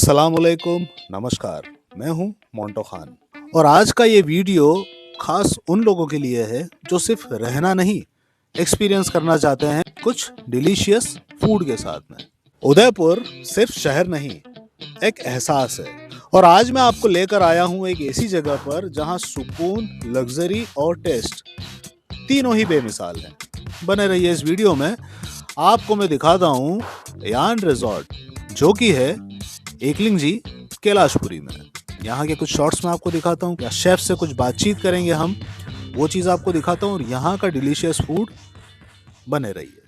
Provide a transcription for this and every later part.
अस्सलामुअलैकुम, नमस्कार। मैं हूं मोंटो खान और आज का ये वीडियो खास उन लोगों के लिए है जो सिर्फ रहना नहीं, एक्सपीरियंस करना चाहते हैं कुछ डिलीशियस फूड के साथ में। उदयपुर सिर्फ शहर नहीं, एक एहसास है। और आज मैं आपको लेकर आया हूं एक ऐसी जगह पर जहां सुकून, लग्जरी और टेस्ट तीनों ही बेमिसाल हैं। बने रहिए इस वीडियो में। आपको मैं दिखाता हूं यान रिजॉर्ट, जो कि है एकलिंगजी, कैलाशपुरी में। यहाँ के कुछ शॉट्स में आपको दिखाता हूँ, क्या शेफ से कुछ बातचीत करेंगे हम, वो चीज़ आपको दिखाता हूँ, और यहाँ का डिलीशियस फूड। बने रहिए।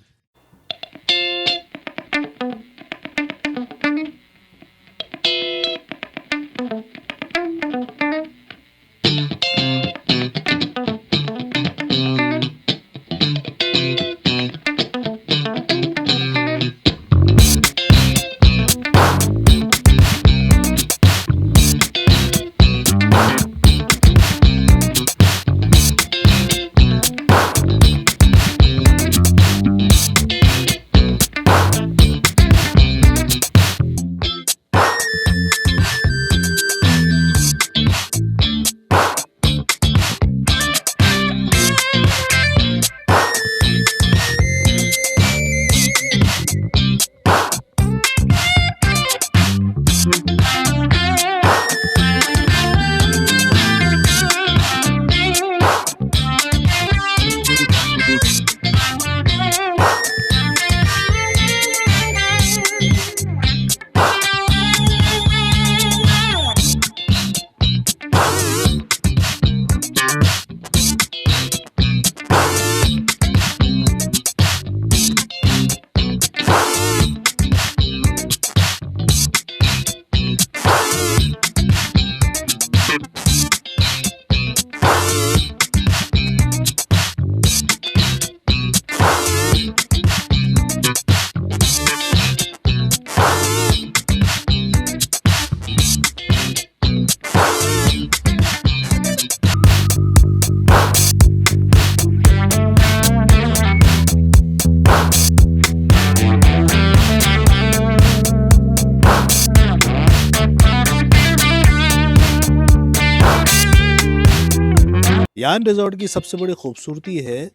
यान रिजॉर्ट की सबसे बड़ी खूबसूरती है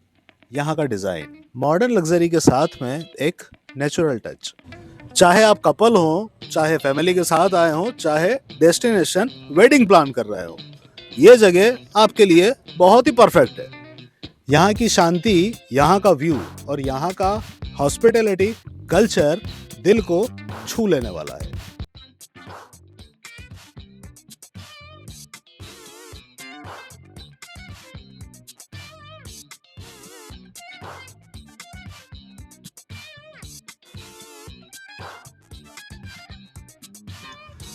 यहाँ का डिजाइन। मॉडर्न लग्जरी के साथ में एक नेचुरल टच। चाहे आप कपल हो, चाहे फैमिली के साथ आए हो, चाहे डेस्टिनेशन वेडिंग प्लान कर रहे हो, ये जगह आपके लिए बहुत ही परफेक्ट है। यहाँ की शांति, यहाँ का व्यू और यहाँ का हॉस्पिटैलिटी कल्चर दिल को छू लेने वाला है।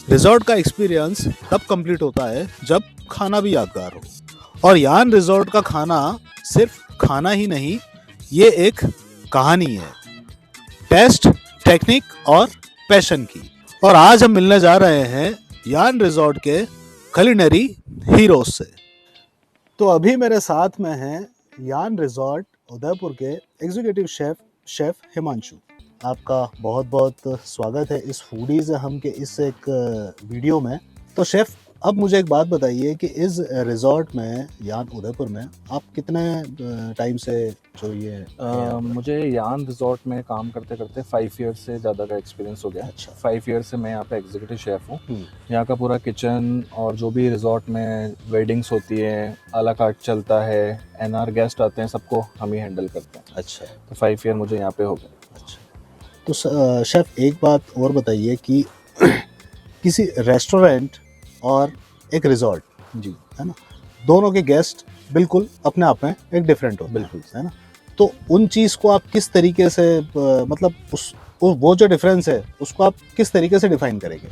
रिजॉर्ट का एक्सपीरियंस तब कंप्लीट होता है जब खाना भी यादगार हो। और यान रिजॉर्ट का खाना सिर्फ खाना ही नहीं, ये एक कहानी है, टेस्ट, टेक्निक और पैशन की। और आज हम मिलने जा रहे हैं यान रिजॉर्ट के कुलिनरी हीरोज से। तो अभी मेरे साथ में हैं यान रिजॉर्ट उदयपुर के एग्जीक्यूटिव शेफ हिमांशु। आपका बहुत बहुत स्वागत है इस फूडीज हम के इस एक वीडियो में। तो शेफ, अब मुझे एक बात बताइए कि इस रिजॉर्ट में, यान उदयपुर में, आप कितने टाइम से जो ये मुझे यान रिजॉर्ट में काम करते करते 5 ईयर्स से ज़्यादा का एक्सपीरियंस हो गया। अच्छा। 5 ईयर्स से मैं यहाँ पे एग्जीक्यूटिव शेफ़ हूँ। यहाँ का पूरा किचन और जो भी रिजॉर्ट में वेडिंग्स होती है, अला कार्ट चलता है, एनआर गेस्ट आते हैं, सबको हम ही हैंडल करते हैं। अच्छा। तो 5 ईयर मुझे यहाँ पे हो गए। अच्छा। तो शेफ, एक बात और बताइए कि किसी रेस्टोरेंट और एक रिजॉर्ट, जी, है ना, दोनों के गेस्ट बिल्कुल अपने आप में एक डिफरेंट होते हैं, बिल्कुल, है ना। तो उन चीज़ को आप किस तरीके से, मतलब वो जो डिफरेंस है उसको आप किस तरीके से डिफाइन करेंगे?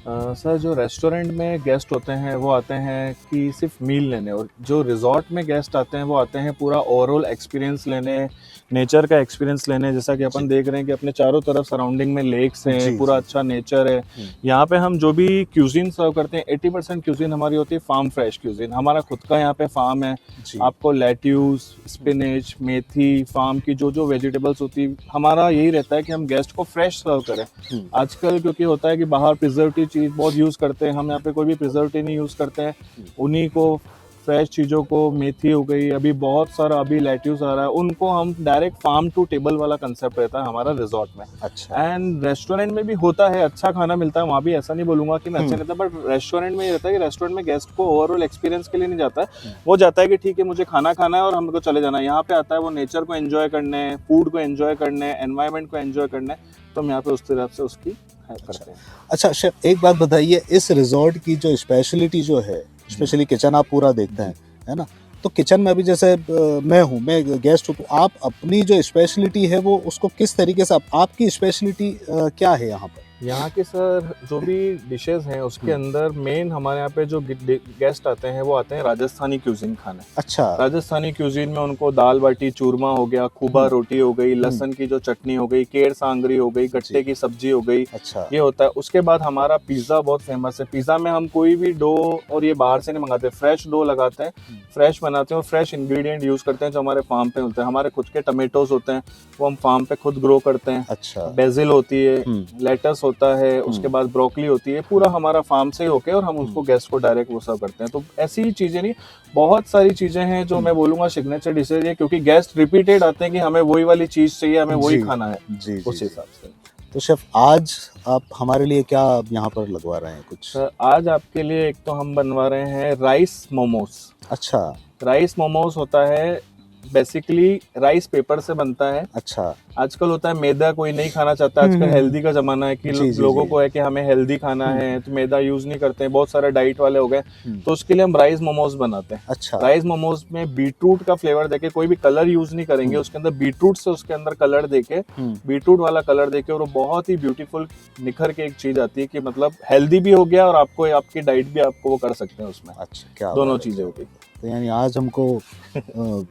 सर, जो रेस्टोरेंट में गेस्ट होते हैं वो आते हैं कि सिर्फ मील लेने, और जो रिजॉर्ट में गेस्ट आते हैं वो आते हैं पूरा ओवरऑल एक्सपीरियंस लेने, नेचर का एक्सपीरियंस लेने। जैसा कि अपन देख रहे हैं कि अपने चारों तरफ सराउंडिंग में लेक्स हैं, पूरा अच्छा नेचर है। यहाँ पे हम जो भी क्यूजीन सर्व करते हैं, 80% क्यूजीन हमारी होती है फार्म फ्रेश क्यूजीन। हमारा खुद का यहाँ पे फार्म है। आपको लेट्यूस, स्पिनच, मेथी, फार्म की जो वेजिटेबल्स होती है, हमारा यही रहता है कि हम गेस्ट को फ्रेश सर्व करें। आजकल क्योंकि होता है कि बाहर प्रिजर्वेटिव चीज़ बहुत यूज़ करते हैं हम यहाँ पे, कोई भी प्रिजर्वेटिव नहीं यूज़ करते हैं, उन्हीं को फ्रेश चीज़ों को, मेथी हो गई, अभी बहुत सारा अभी लेट्यूस आ रहा है, उनको हम डायरेक्ट फार्म टू टेबल वाला कंसेप्ट रहता है हमारा रिजॉर्ट में। अच्छा। एंड रेस्टोरेंट में भी होता है, अच्छा खाना मिलता है वहाँ भी, ऐसा नहीं बोलूंगा कि मैं अच्छा रहता है, बट रेस्टोरेंट में ये रहता है कि रेस्टोरेंट में गेस्ट को ओवरऑल एक्सपीरियंस के लिए नहीं जाता है, वो जाता है कि ठीक है मुझे खाना खाना है और हमको चले जाना है। यहाँ पे आता है वो नेचर को एंजॉय करने, फूड को एंजॉय करने, एनवायरनमेंट को एंजॉय करने, तो हम यहाँ पे उस तरह से उसकी हेल्प करते हैं। अच्छा शेफ, एक बात बताइए, इस रिजॉर्ट की जो स्पेशलिटी जो है, स्पेशली किचन आप पूरा देखते हैं, है ना, तो किचन में अभी जैसे मैं गेस्ट हूँ, तो आप अपनी जो स्पेशलिटी है वो उसको किस तरीके से आपकी स्पेशलिटी क्या है यहाँ पर? यहाँ के सर जो भी डिशेस हैं उसके अंदर मेन हमारे यहाँ पे जो गेस्ट आते हैं वो आते हैं राजस्थानी क्यूजीन खाने। अच्छा। राजस्थानी क्यूजीन में उनको दाल बाटी चूरमा हो गया, खूबा रोटी हो गई, लहसुन की जो चटनी हो गई, केर सांगरी हो गई, गट्टे की सब्जी हो गई, अच्छा। ये होता है। उसके बाद हमारा पिज्ज़ा बहुत फेमस है। पिज्ज़ा में हम कोई भी डो, और ये बाहर से नहीं मंगाते, फ्रेश डो लगाते हैं, फ्रेश बनाते हैं और फ्रेश इंग्रेडिएंट यूज करते हैं जो हमारे फार्म पे होते हैं। हमारे खुद के टमेटोज होते हैं, वो हम फार्म पे खुद ग्रो करते हैं। अच्छा। बेसिल होती है, लेटस होता है, उसके बाद ब्रोकली होती है, पूरा हमारा फार्म से ही होके, और हम उसको गेस्ट को डायरेक्ट वो सर्व करते हैं। तो ऐसी ही चीजें नहीं, बहुत सारी चीजें हैं जो मैं बोलूंगा सिग्नेचर डिशेज है, क्योंकि गेस्ट रिपीटेड आते हैं कि हमें वही वाली चीज चाहिए, हमें वही खाना है, जी, उस हिसाब से। तो शेफ आज आप हमारे लिए क्या यहाँ पर लगवा रहे हैं कुछ? आज आपके लिए एक तो हम बनवा रहे हैं राइस मोमोज। अच्छा। राइस मोमोज होता है बेसिकली राइस पेपर से बनता है। अच्छा। आजकल होता है मैदा कोई नहीं खाना चाहता, आजकल हेल्दी का जमाना है कि लोगों को है कि हमें हेल्दी खाना है, तो मैदा यूज नहीं करते हैं, बहुत सारे डाइट वाले हो गए, तो उसके लिए हम राइस मोमोज बनाते हैं। अच्छा। राइस मोमोज में बीटरूट का फ्लेवर देके, कोई भी कलर यूज नहीं करेंगे, उसके अंदर बीटरूट से उसके अंदर कलर देके, बीटरूट वाला कलर देके, और वो बहुत ही ब्यूटीफुल निखर के एक चीज आती है कि मतलब हेल्दी भी हो गया और आपको आपकी डाइट भी आपको वो कर सकते हैं उसमें। अच्छा, क्या दोनों चीजें होती है। तो यानी आज हमको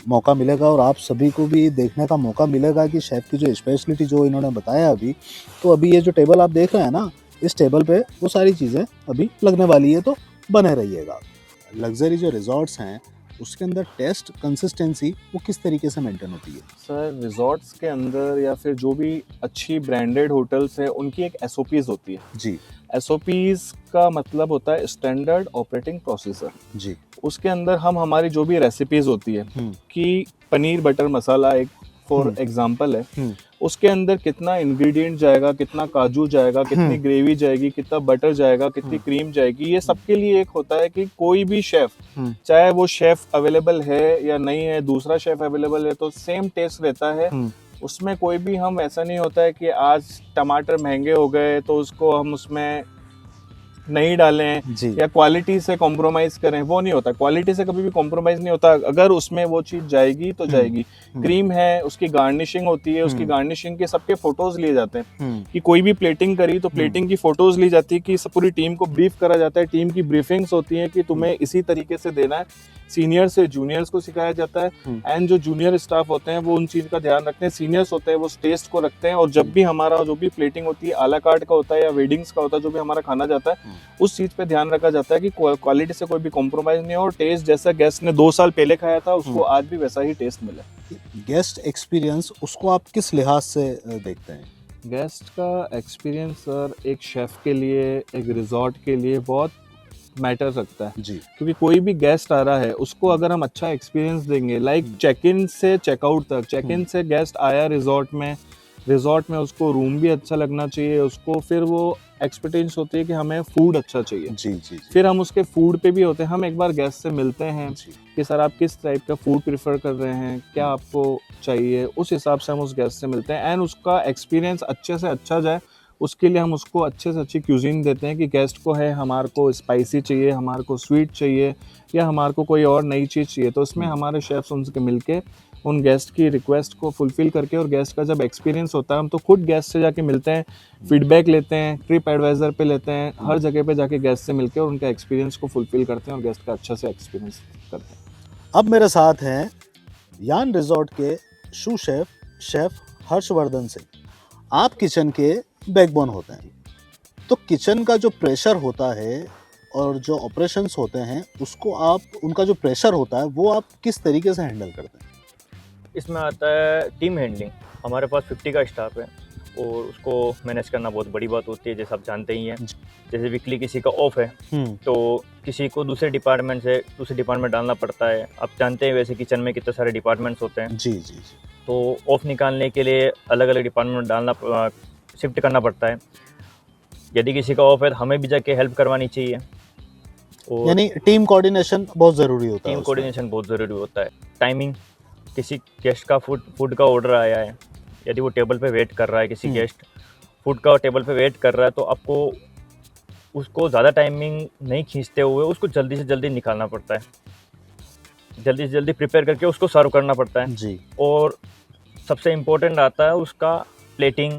मौका मिलेगा और आप सभी को भी देखने का मौका मिलेगा कि शेफ की जो स्पेशलिटी जो इन्होंने बताया अभी, तो अभी ये जो टेबल आप देख रहे हैं ना, इस टेबल पे वो सारी चीज़ें अभी लगने वाली है, तो बने रहिएगा। लग्जरी जो रिजॉर्ट्स हैं उसके अंदर टेस्ट कंसिस्टेंसी वो किस तरीके से मेंटेन होती है? सर रिजॉर्ट्स के अंदर या फिर जो भी अच्छी ब्रांडेड होटल्स है, उनकी एक एसओपीज होती है जी। एसओपीज का मतलब होता है स्टैंडर्ड ऑपरेटिंग प्रोसीजर। जी। उसके अंदर हम हमारी जो भी रेसिपीज होती है कि पनीर बटर मसाला एक फॉर एग्जांपल है, उसके अंदर कितना इंग्रेडिएंट जाएगा, कितना काजू जाएगा, कितनी ग्रेवी जाएगी, कितना बटर जाएगा, कितनी क्रीम जाएगी, ये सबके लिए एक होता है कि कोई भी शेफ, चाहे वो शेफ अवेलेबल है या नहीं है, दूसरा शेफ अवेलेबल है, तो सेम टेस्ट रहता है उसमें। कोई भी हम ऐसा नहीं होता है कि आज टमाटर महंगे हो गए तो उसको हम उसमें नहीं डालें या क्वालिटी से कॉम्प्रोमाइज करें, वो नहीं होता। क्वालिटी से कभी भी कॉम्प्रोमाइज नहीं होता, अगर उसमें वो चीज जाएगी तो जाएगी। क्रीम है, उसकी गार्निशिंग होती है, उसकी गार्निशिंग के सबके फोटोज लिए जाते हैं कि कोई भी प्लेटिंग करी तो प्लेटिंग की फोटोज ली जाती है, कि पूरी टीम को ब्रीफ करा जाता है, टीम की ब्रीफिंग्स होती है कि तुम्हें इसी तरीके से देना है। सीनियर से जूनियर्स को सिखाया जाता है, एंड जो जूनियर स्टाफ होते हैं वो उन चीज का ध्यान रखते हैं, सीनियर्स होते हैं वो टेस्ट को रखते हैं, और जब भी हमारा जो भी प्लेटिंग होती है, आला कार्ट का होता है या वेडिंग्स का होता है, जो भी हमारा खाना जाता है, उस चीज पे ध्यान रखा जाता है कि क्वालिटी से कोई भी कॉम्प्रोमाइज नहीं हो, और टेस्ट जैसा गेस्ट ने 2 साल पहले खाया था उसको आज भी वैसा ही टेस्ट मिले। गेस्ट एक्सपीरियंस उसको आप किस लिहाज से देखते हैं? गेस्ट का एक्सपीरियंस सर एक शेफ के लिए, एक रिजॉर्ट के लिए बहुत मैटर रखता है जी। क्योंकि कोई भी गेस्ट आ रहा है उसको अगर हम अच्छा एक्सपीरियंस देंगे, लाइक चेक इन से चेकआउट तक, चेक इन से गेस्ट आया रिजॉर्ट में उसको रूम भी अच्छा लगना चाहिए, उसको फिर वो एक्सपेक्टेशंस होती है कि हमें फूड अच्छा चाहिए। जी, जी। फिर हम उसके फूड पे भी होते हैं, हम एक बार गेस्ट से मिलते हैं कि सर आप किस टाइप का फूड प्रेफर कर रहे हैं, क्या आपको चाहिए, उस हिसाब से हम उस गेस्ट से मिलते हैं, एंड उसका एक्सपीरियंस अच्छे से अच्छा जाए उसके लिए हम उसको अच्छे से अच्छी क्यूजीन देते हैं कि गेस्ट को है हमारे को स्पाइसी चाहिए, हमारे को स्वीट चाहिए, या हमारे को कोई और नई चीज़ चाहिए, तो उसमें हमारे शेफ्स उनसे मिलके उन गेस्ट की रिक्वेस्ट को फुलफिल करके, और गेस्ट का जब एक्सपीरियंस होता है हम तो खुद गेस्ट से जाके मिलते हैं, फीडबैक लेते हैं, ट्रिप एडवाइजर पे लेते हैं, हर जगह पे जाके गेस्ट से मिलके और उनका एक्सपीरियंस को फुलफिल करते हैं और गेस्ट का अच्छा से एक्सपीरियंस करते हैं। अब मेरे साथ हैं यान रिजॉर्ट के शू शेफ हर्षवर्धन सिंह। आप किचन के बैकबोन होते हैं, तो किचन का जो प्रेशर होता है और जो ऑपरेशंस होते हैं उसको आप, उनका जो प्रेशर होता है वो आप किस तरीके से हैंडल करते हैं? इसमें आता है टीम हैंडलिंग। हमारे पास 50 का स्टाफ है और उसको मैनेज करना बहुत बड़ी बात होती है, जैसे आप जानते ही हैं। जैसे वीकली किसी का ऑफ है तो किसी को दूसरे डिपार्टमेंट से दूसरे डिपार्टमेंट डालना पड़ता है। आप जानते हैं वैसे किचन में कितने सारे डिपार्टमेंट्स होते हैं। जी जी जी। तो ऑफ निकालने के लिए अलग अलग डिपार्टमेंट डालना शिफ्ट करना पड़ता है। यदि किसी का ऑफ है तो हमें भी जाके हेल्प करवानी चाहिए। और यानी टीम कोऑर्डिनेशन बहुत ज़रूरी होता है। टीम कोऑर्डिनेशन बहुत ज़रूरी होता है। टाइमिंग, किसी गेस्ट का फूड का ऑर्डर आया है, यदि वो टेबल पे वेट कर रहा है, किसी गेस्ट फूड का टेबल पे वेट कर रहा है, तो आपको उसको ज़्यादा टाइमिंग नहीं खींचते हुए उसको जल्दी से जल्दी निकालना पड़ता है। जल्दी से जल्दी प्रिपेयर करके उसको सर्व करना पड़ता है जी। और सबसे इम्पोर्टेंट आता है उसका प्लेटिंग,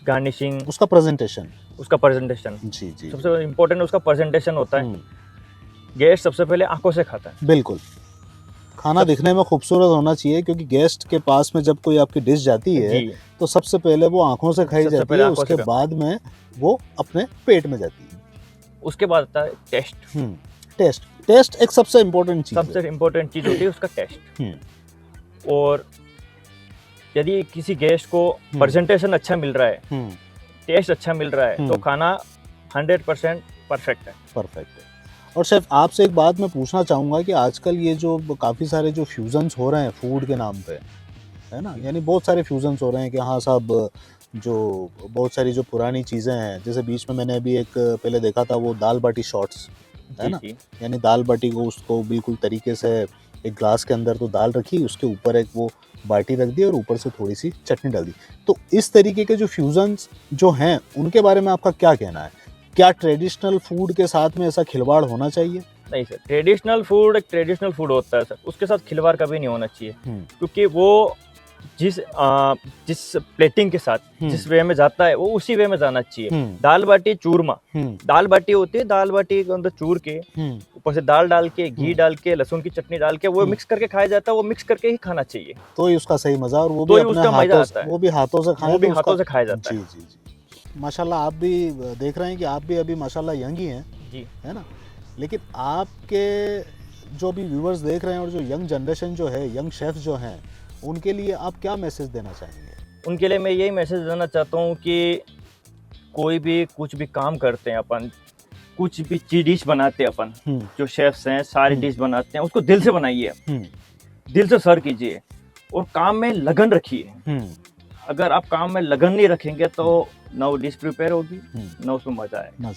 गार्निशिंग, उसका प्रेजेंटेशन। जी जी। सबसे इम्पोर्टेंट उसका प्रेजेंटेशन होता है। गेस्ट सबसे पहले आंखों से खाता है। बिल्कुल, खाना दिखने में खूबसूरत होना चाहिए, क्योंकि गेस्ट के पास में जब कोई आपकी डिश जाती है तो सबसे पहले वो आंखों से खाई जाती है, उसके बाद में वो अपने पेट में जाती है। उसके बाद आता है टेस्ट। टेस्ट एक सबसे इम्पोर्टेंट चीज होती है, उसका टेस्ट। और यदि किसी गेस्ट को प्रेजेंटेशन अच्छा मिल रहा है, टेस्ट अच्छा मिल रहा है, तो खाना 100% परफेक्ट है। और शेफ, आपसे एक बात मैं पूछना चाहूँगा कि आजकल ये जो काफ़ी सारे जो फ्यूजन्स हो रहे हैं फूड के नाम पे, है ना, यानी बहुत सारे फ्यूजन्स हो रहे हैं कि हाँ साहब, जो बहुत सारी जो पुरानी चीज़ें हैं, जैसे बीच में मैंने अभी एक पहले देखा था वो दाल बाटी शॉर्ट्स, है ना, यानी दाल बाटी को उसको बिल्कुल तरीके से एक ग्लास के अंदर तो दाल रखी, उसके ऊपर एक वो बाटी रख दी और ऊपर से थोड़ी सी चटनी डाल दी। तो इस तरीके के जो फ्यूजन्स जो हैं उनके बारे में आपका क्या कहना है? क्या ट्रेडिशनल फूड के साथ में ऐसा खिलवाड़ होना चाहिए? नहीं सर, ट्रेडिशनल फूड एक ट्रेडिशनल फूड होता है सर, उसके साथ खिलवाड़ कभी नहीं होना चाहिए। क्योंकि वो जिस प्लेटिंग के साथ जिस वे में जाता है वो उसी वे में जाना चाहिए। दाल बाटी चूरमा, दाल बाटी होती है, दाल बाटी के अंदर चूर के ऊपर से दाल डाल के, घी डाल के, लहसुन की चटनी डाल के वो मिक्स करके खाया जाता है। वो मिक्स करके ही खाना चाहिए, तो ही उसका सही मजा। और वो भी अपने हाथों, वो भी हाथों से खाया जाता है। जी जी जी। माशाल्लाह, आप भी देख रहे हैं कि आप भी अभी माशाल्लाह यंग ही हैं जी, है ना, लेकिन आपके जो भी व्यूअर्स देख रहे हैं और जो यंग जनरेशन जो है, यंग शेफ जो हैं, उनके लिए आप क्या मैसेज देना चाहेंगे? उनके लिए मैं यही मैसेज देना चाहता हूँ कि कोई भी कुछ भी काम करते हैं अपन, कुछ भी डिश बनाते हैं अपन, जो शेफ्स हैं सारी डिश बनाते हैं, उसको दिल से बनाइए, दिल से सर्व कीजिए और काम में लगन रखिए। अगर आप काम में लगन नहीं रखेंगे तो ना वो डिश प्रिपेयर होगी, ना उसमें मजा आएगा।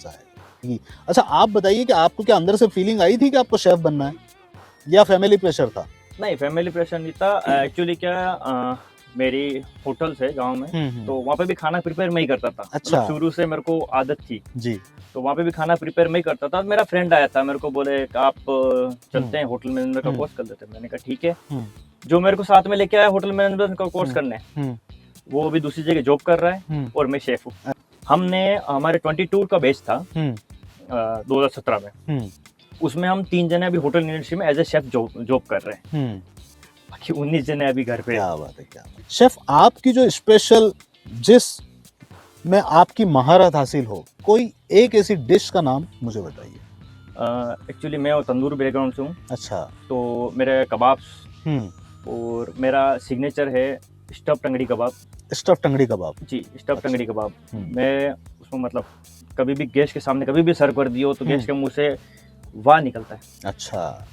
अच्छा, आप बताइए कि आपको क्या अंदर से फीलिंग आई थी कि आपको शेफ बनना है, या फैमिली प्रेशर था? नहीं, फैमिली प्रेशर नहीं था। एक्चुअली क्या, मेरी होटल्स है गांव में, तो वहाँ पे भी खाना प्रिपेयर मैं ही करता था। अच्छा। शुरू से मेरे को आदत थी जी, तो वहाँ पे भी खाना प्रिपेयर मैं ही करता था। मेरा फ्रेंड आया था, मेरे को बोले आप चलते हैं होटल मैनेजमेंट का कोर्स कर लेते हैं। मैंने कहा ठीक है। जो मेरे को साथ में लेके आया होटल मैनेजमेंट का कोर्स करने, वो भी दूसरी जगह जॉब कर रहा है और मैं शेफ हूँ। हमने हमारे 22 का बैच था 2017 में, उसमें हम 3 जने अभी होटल इंडस्ट्री में एज ए शेफ जॉब कर रहे हैं। बाकी 19 जने अभी घर पे। क्या बात है, क्या बात है। शेफ, आपकी जो स्पेशल जिस में आपकी महारत हासिल हो, कोई एक ऐसी डिश का नाम मुझे बताइए। एक्चुअली मैं तंदूर बैकग्राउंड से हूँ। अच्छा। तो मेरे कबाब्स और मेरा सिग्नेचर है स्टफ टंगड़ी कबाब। स्टफ टंगड़ी कबाब? जी, स्टफ टंगड़ी कबाब। मैं उसमें मतलब कभी भी गेस्ट के सामने कभी भी सर्व कर दियो तो गेस्ट के मुंह से वाह निकलता है। अच्छा।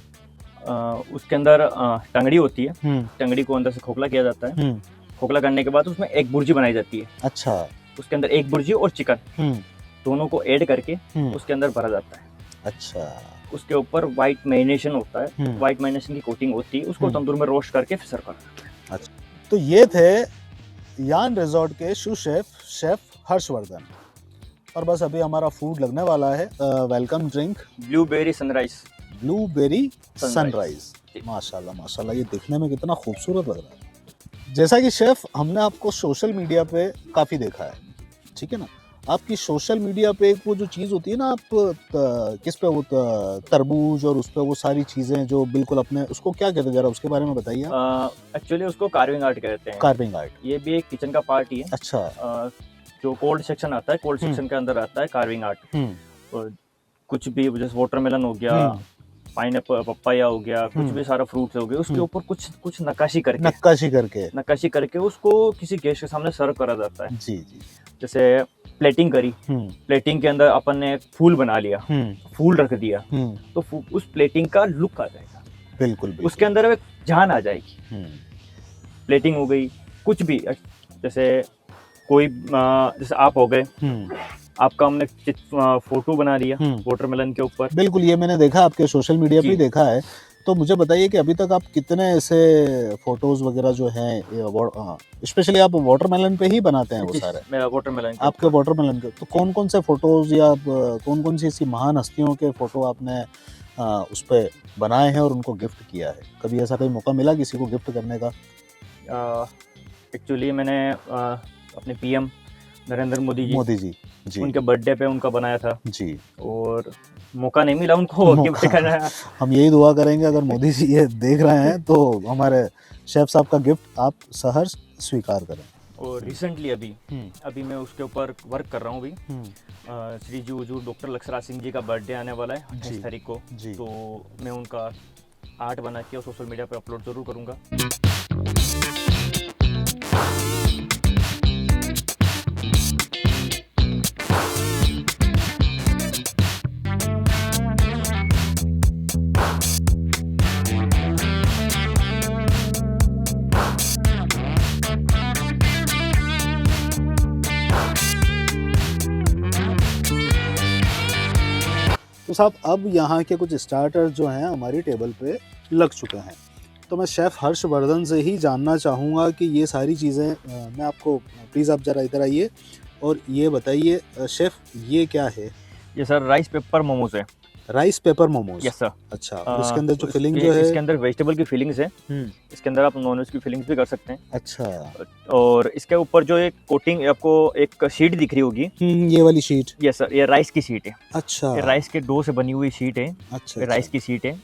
उसके अंदर टंगड़ी होती है, टंगड़ी को अंदर से खोखला किया जाता है। खोखला करने के बाद उसमें एक बुर्जी बनाई जाती है। अच्छा। उसके अंदर एक बुर्जी और चिकन दोनों को ऐड करके उसके अंदर भरा जाता है। अच्छा। उसके ऊपर व्हाइट मैरिनेशन होता है, व्हाइट मैरिनेशन की कोटिंग होती है, उसको तंदूर में रोस्ट करके फिर सर्व करना है। अच्छा, तो ये थे यान रिजॉर्ट के शू शेफ हर्षवर्धन। और बस अभी हमारा फूड लगने वाला है। Welcome drink blueberry sunrise. Blueberry sunrise. माशाल्लाह माशाल्लाह, ये दिखने में कितना खूबसूरत लग रहा है। जैसा कि शेफ हमने आपको सोशल मीडिया पे काफ़ी देखा है, ठीक है ना, आपकी सोशल मीडिया पे एक वो जो चीज़ होती है ना, आप किस पे वो तरबूज और उस पे वो सारी चीज़ें जो बिल्कुल अपने, उसको क्या कहते हैं, जरा उसके बारे में बताइए। एक्चुअली उसको कार्विंग आर्ट कहते हैं। कार्विंग आर्ट, ये भी एक किचन का पार्ट ही है। अच्छा। जो कोल्ड सेक्शन आता है, कोल्ड सेक्शन के अंदर आता है कार्विंग आर्ट। और कुछ भी जैसे वाटरमेलन हो गया, पाइनएप्पल, पपाया हो गया, कुछ भी सारा फ्रूट्स हो गए, उसके ऊपर कुछ नक्काशी करके उसको किसी गेस्ट के सामने सर्व करा जाता है। जी जी। जैसे प्लेटिंग करी, प्लेटिंग के अंदर अपन ने फूल बना लिया, फूल रख दिया, तो उस प्लेटिंग का लुक आ जाएगा, बिल्कुल। उसके अंदर एक जान आ जाएगी। प्लेटिंग हो गई, कुछ भी जैसे कोई जैसे आप हो गए, आपका हमने फोटो बना दिया वाटरमेलन के ऊपर। बिल्कुल, ये मैंने देखा आपके सोशल मीडिया पे देखा है। तो मुझे बताइए कि अभी तक आप कितने ऐसे फोटोज वगैरह जो हैं, स्पेशली आप वाटरमेलन पे ही बनाते हैं वो सारे? मेरा वाटरमेलन आपके वाटरमेलन के तो कौन कौन से फोटोज या कौन कौन सी ऐसी महान हस्तियों के फोटो आपने उस पे बनाए हैं और उनको गिफ्ट किया है? कभी ऐसा कोई मौका मिला किसी को गिफ्ट करने का? एक्चुअली मैंने अपने पीएम नरेंद्र मोदी जी जी उनके बर्थडे पे उनका बनाया था जी, और मौका नहीं मिला उनको गिफ्ट करने का। हम यही दुआ करेंगे अगर मोदी जी ये देख रहे हैं तो हमारे शेफ साहब का गिफ्ट आप सहर्ष स्वीकार करें। और रिसेंटली अभी मैं उसके ऊपर वर्क कर रहा हूँ। अभी श्री जी हुजूर डॉक्टर लक्षराज सिंह जी का बर्थडे आने वाला है 28 तारीख को, तो मैं उनका आर्ट बना के सोशल मीडिया पे अपलोड जरूर करूँगा। तो साहब अब यहाँ के कुछ स्टार्टर जो हैं हमारी टेबल पे लग चुके हैं, तो मैं शेफ़ हर्षवर्धन से ही जानना चाहूँगा कि ये सारी चीज़ें मैं आपको, प्लीज़ आप ज़रा इधर आइए और ये बताइए शेफ़ ये क्या है? ये सर राइस पेपर मोमोज है। Rice paper momos? Yes sir. अच्छा, और इसके अंदर जो फिलिंग जो है? इसके अंदर वेजिटेबल की फिलिंग्स है, इसके अंदर आप नॉनवेज की फिलिंग्स भी कर सकते हैं। अच्छा, और इसके ऊपर जो एक कोटिंग आपको एक शीट दिख रही होगी, ये वाली शीट? यस सर, ये राइस की शीट है। अच्छा, ये राइस के डो से बनी हुई शीट है। अच्छा, राइस की शीट है।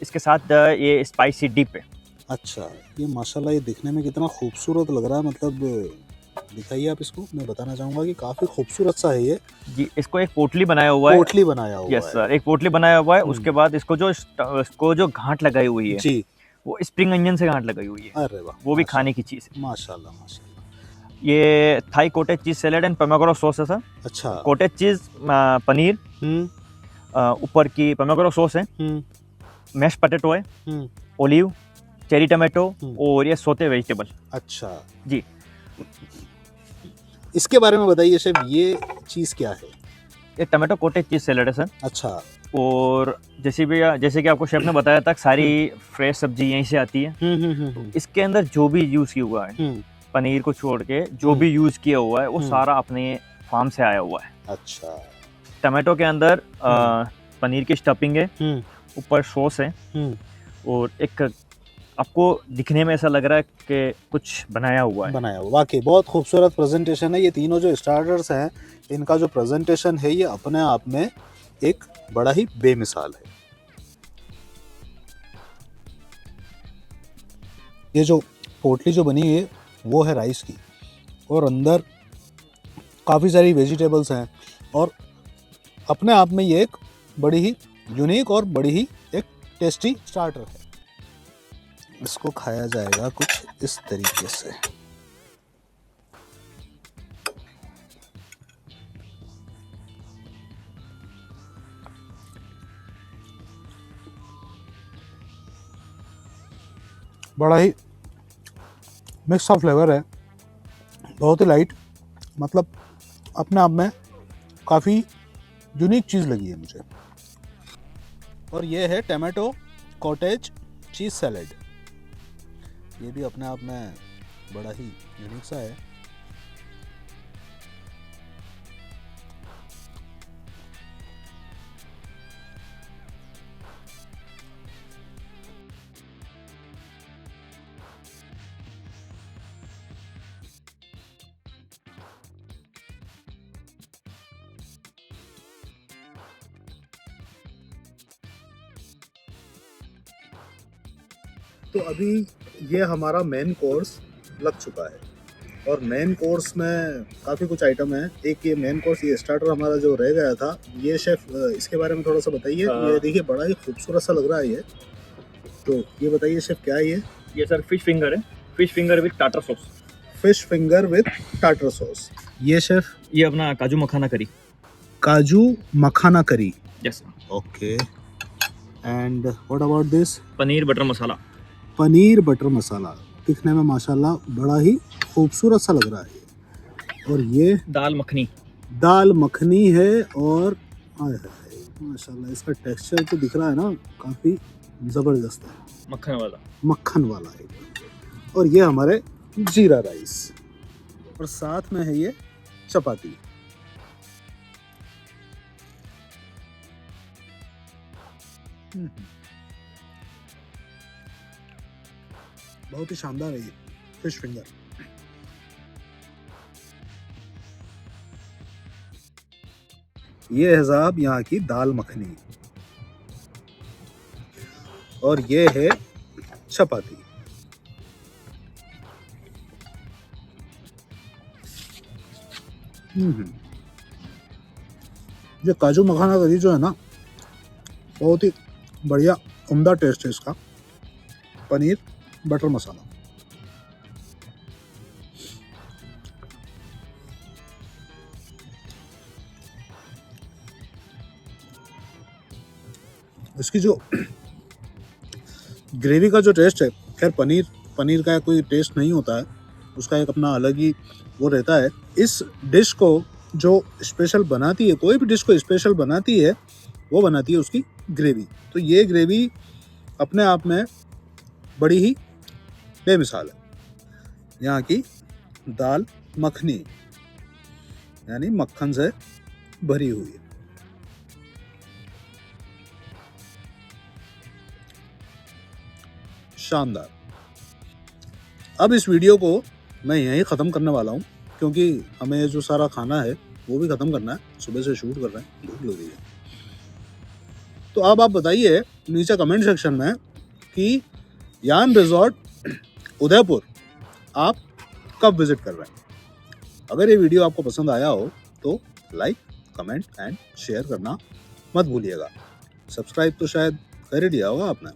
इसके साथ ये स्पाइसी डिप है। अच्छा, ये माशाल्लाह ये दिखने में कितना खूबसूरत लग रहा है, मतलब दिखाइए आप इसको। मैं बताना चाहूँगा कि काफ़ी खूबसूरत सा है ये जी। इसको एक पोटली बनाया हुआ है। पोटली बनाया हुआ है? यस सर, एक पोटली बनाया हुआ है। उसके बाद इसको जो घाट लगाई हुई है जी, वो स्प्रिंग अनियन से घाट लगाई हुई है। अरे वाह, वो भी खाने की चीज़ है। माशाल्लाह माशाल्लाह। ये Thai cottage cheese salad and pomegranate sauce है सर। अच्छा, कोटेज चीज़ पनीर, ऊपर की पोमेग्रानेट सॉस है, मैश पोटैटो है, ओलिव, चेरी टमाटो और ये सोते वेजिटेबल। अच्छा जी। इसके बारे में बताइए शेफ, ये चीज़ क्या है? ये टमाटो कोटेज चीज़ सैलेड है सर। अच्छा, और जैसे कि आपको शेफ ने बताया था, सारी फ्रेश सब्जी यहीं से आती है। तो इसके अंदर जो भी यूज़ किया हुआ है, पनीर को छोड़ के जो भी यूज़ किया हुआ है वो सारा अपने फार्म से आया हुआ है। अच्छा, टमाटो के अंदर पनीर की स्टफिंग है, ऊपर सॉस है, और एक आपको दिखने में ऐसा लग रहा है कि कुछ बनाया हुआ है। वाकई बहुत खूबसूरत प्रेजेंटेशन है। ये तीनों जो स्टार्टर्स हैं इनका जो प्रेजेंटेशन है ये अपने आप में एक बड़ा ही बेमिसाल है। ये जो पोटली जो बनी है वो है राइस की, और अंदर काफ़ी सारी वेजिटेबल्स हैं, और अपने आप में ये एक बड़ी ही यूनिक और बड़ी ही एक टेस्टी स्टार्टर है। इसको खाया जाएगा कुछ इस तरीके से। बड़ा ही मिक्स ऑफ फ्लेवर है, बहुत ही लाइट, मतलब अपने आप में काफ़ी यूनिक चीज़ लगी है मुझे। और ये है टमाटो कॉटेज चीज़ सैलेड। ये भी अपने आप में बड़ा ही यूनिक सा है। तो अभी ये हमारा मेन कोर्स लग चुका है। और मेन कोर्स में काफ़ी कुछ आइटम है। एक ये मेन कोर्स, ये स्टार्टर हमारा जो रह गया था, ये शेफ इसके बारे में थोड़ा सा बताइए। ये देखिए बड़ा ही खूबसूरत सा लग रहा है ये, तो ये बताइए शेफ क्या है ये सर फिश फिंगर है, fish finger with tartar sauce. Fish finger with tartar sauce. ये शेफ ये अपना kaju makhana curry. Kaju makhana curry. Yes. Okay, and what about this? Paneer butter masala. Paneer butter masala. दिखने में माशाल्लाह बड़ा ही खूबसूरत सा लग रहा है ये। और ये दाल मखनी। दाल मखनी है, और आय हाय माशाल्लाह इसका टेक्सचर जो दिख रहा है ना, काफ़ी ज़बरदस्त है, मक्खन वाला। मक्खन वाला है। और ये हमारे जीरा राइस, और साथ में है ये चपाती। बहुत ही शानदार है ये फिश फिंगर। ये है साहब यहाँ की दाल मखनी, और ये है चपाती। ये काजू मखाना करी जो है ना, बहुत ही बढ़िया उम्दा टेस्ट है इसका। पनीर बटर मसाला, इसकी जो ग्रेवी का जो टेस्ट है, खैर पनीर का कोई टेस्ट नहीं होता है, उसका एक अपना अलग ही वो रहता है। इस डिश को जो स्पेशल बनाती है, कोई भी डिश को स्पेशल बनाती है, वो बनाती है उसकी ग्रेवी। तो ये ग्रेवी अपने आप में बड़ी ही बेमिसाल है। यहाँ की दाल मखनी यानी मक्खन से भरी हुई है। शानदार। अब इस वीडियो को मैं यहीं ख़त्म करने वाला हूँ, क्योंकि हमें जो सारा खाना है वो भी ख़त्म करना है। सुबह से शूट कर रहे हैं, भूख लग रही है। तो अब आप बताइए नीचे कमेंट सेक्शन में कि यान रिजॉर्ट उदयपुर आप कब विजिट कर रहे हैं। अगर ये वीडियो आपको पसंद आया हो तो लाइक, कमेंट एंड शेयर करना मत भूलिएगा। सब्सक्राइब तो शायद कर ही दिया होगा आपने।